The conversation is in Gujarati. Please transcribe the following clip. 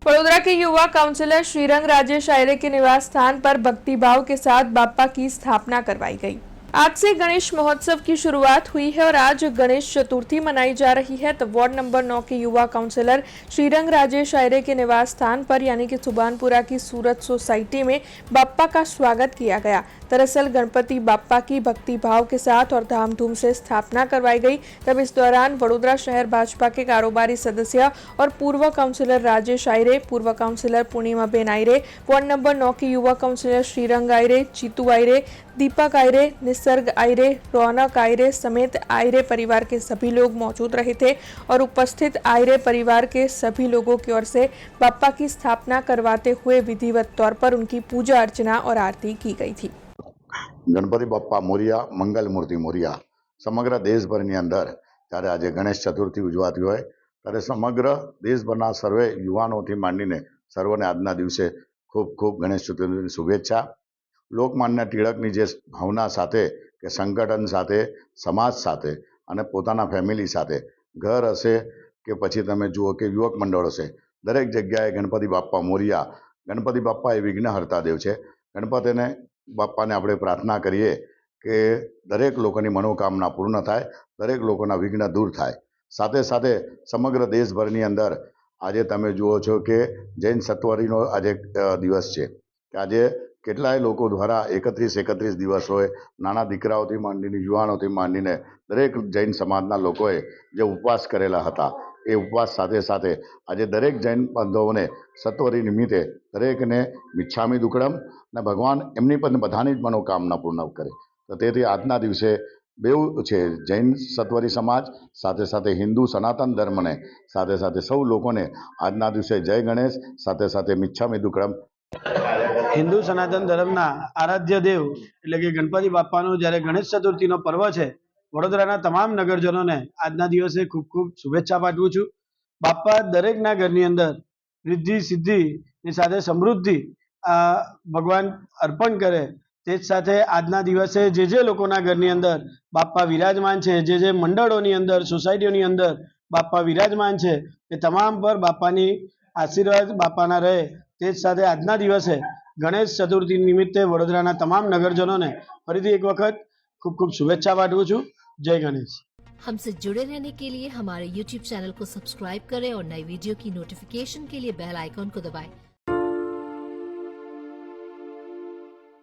वडोदरा के युवा काउंसलर श्रीरंग राजेश आयरे के निवास स्थान पर भक्तिभाव के साथ बाप्पा की स्थापना करवाई गई। आज से गणेश महोत्सव की शुरुआत हुई है और आज गणेश चतुर्थी मनाई जा रही है। तो वार्ड नंबर 9 के युवा काउंसलर श्रीरंग राजेश आयरे के निवास स्थान पर यानी कि सुबानपुरा की सूरत सोसाइटी में बाप्पा का स्वागत किया गया। दरअसल गणपति बाप्पा की भक्ति भाव के साथ और धामधूम से स्थापना करवाई गई। तब इस दौरान वडोदरा शहर भाजपा के कारोबारी सदस्य और पूर्व काउंसलर राजेश आयरे, पूर्व काउंसलर पूर्णिमाबेन आयरे, वार्ड नंबर 9 के युवा काउंसलर श्रीरंग आयरे, जीतू आयरे, दीपक आयरे, निसर्ग आयरे, रौनक आयरे समेत आयरे परिवार के सभी लोग मौजूद रहे थे और उपस्थित आयरे परिवार के सभी लोगों की ओर से बाप्पा की स्थापना करवाते हुए विधिवत तौर पर उनकी पूजा अर्चना और आरती की गई थी। गणपति बाप्पा मोरिया, मंगल मूर्ति मोरिया। समग्र देशभરની અંદર ત્યારે આજે ગણેશ ચતુર્થી ઉજવાતી હોય ત્યારે સમગ્ર દેશભરના સર્વે યુવાનોથી માંડીને સર્વને આજના દિવસે ખૂબ ખૂબ ગણેશ ચતુર્થીની શુભેચ્છા। લોકમાન્ય ટિળકની જે ભાવના સાથે કે સંગઠન સાથે, સમાજ સાથે અને પોતાના ફેમિલી સાથે ઘર હશે કે પછી તમે જુઓ કે યુવક મંડળ હશે, દરેક જગ્યાએ ગણપતિ બાપ્પા મોરિયા। ગણપતિ બાપ્પા એ વિઘ્નહર્તા દેવ છે। ગણપતિને બાપ્પાને આપણે પ્રાર્થના કરીએ કે દરેક લોકોની મનોકામના પૂર્ણ થાય, દરેક લોકોના વિઘ્ન દૂર થાય। સાથે સાથે સમગ્ર દેશભરની અંદર આજે તમે જુઓ છો કે જૈન સત્વરીનો આજે દિવસ છે કે આજે કેટલાય લોકો દ્વારા 31 દિવસ હોય, નાના દીકરાઓથી માંડીને યુવાનોથી માંડીને દરેક જૈન સમાજના લોકોએ જે ઉપવાસ કરેલા હતા એ ઉપવાસ સાથે સાથે આજે દરેક જૈન બાંધવોને સત્વરી નિમિત્તે દરેકને મિચ્છામી દુક્કડમ અને ભગવાન એમની પણ બધાની જ મનોકામના પૂર્ણ કરે। તો તેથી આજના દિવસે બેઉ છે, જૈન સત્વરી સમાજ સાથે સાથે હિન્દુ સનાતન ધર્મને સાથે સાથે સૌ લોકોને આજના દિવસે જય ગણેશ સાથે સાથે મિચ્છામી દુક્કડમ। હિન્દુ સનાતન ધર્મના આરાધ્ય દેવ એટલે કે ગણપતિ બાપ્પાનો જ્યારે ગણેશ ચતુર્થીનો પર્વ છે, વડોદરાના તમામ નગરજનોને આજના દિવસે ખૂબ ખૂબ શુભેચ્છા પાઠવું છું। બાપ્પા દરેકના ઘરની અંદર રિદ્ધિ સિદ્ધિની સાથે સમૃદ્ધિ ભગવાન અર્પણ કરે। તે જ સાથે આજના દિવસે જે લોકોના ઘરની અંદર બાપ્પા વિરાજમાન છે, જે મંડળોની અંદર, સોસાયટીઓની અંદર બાપ્પા વિરાજમાન છે, એ તમામ પર બાપ્પાની આશીર્વાદ બાપ્પાના રહે। તે જ સાથે આજના દિવસે ગણેશ ચતુર્થી નિમિત્તે વડોદરાના તમામ નગરજનોને ફરીથી એક વખત ખૂબ ખૂબ શુભેચ્છા પાઠવું છું। जय गणेश। हमसे जुड़े रहने के लिए हमारे YouTube चैनल को सब्सक्राइब करें और नई वीडियो की नोटिफिकेशन के लिए बेल आइकॉन को दबाएं।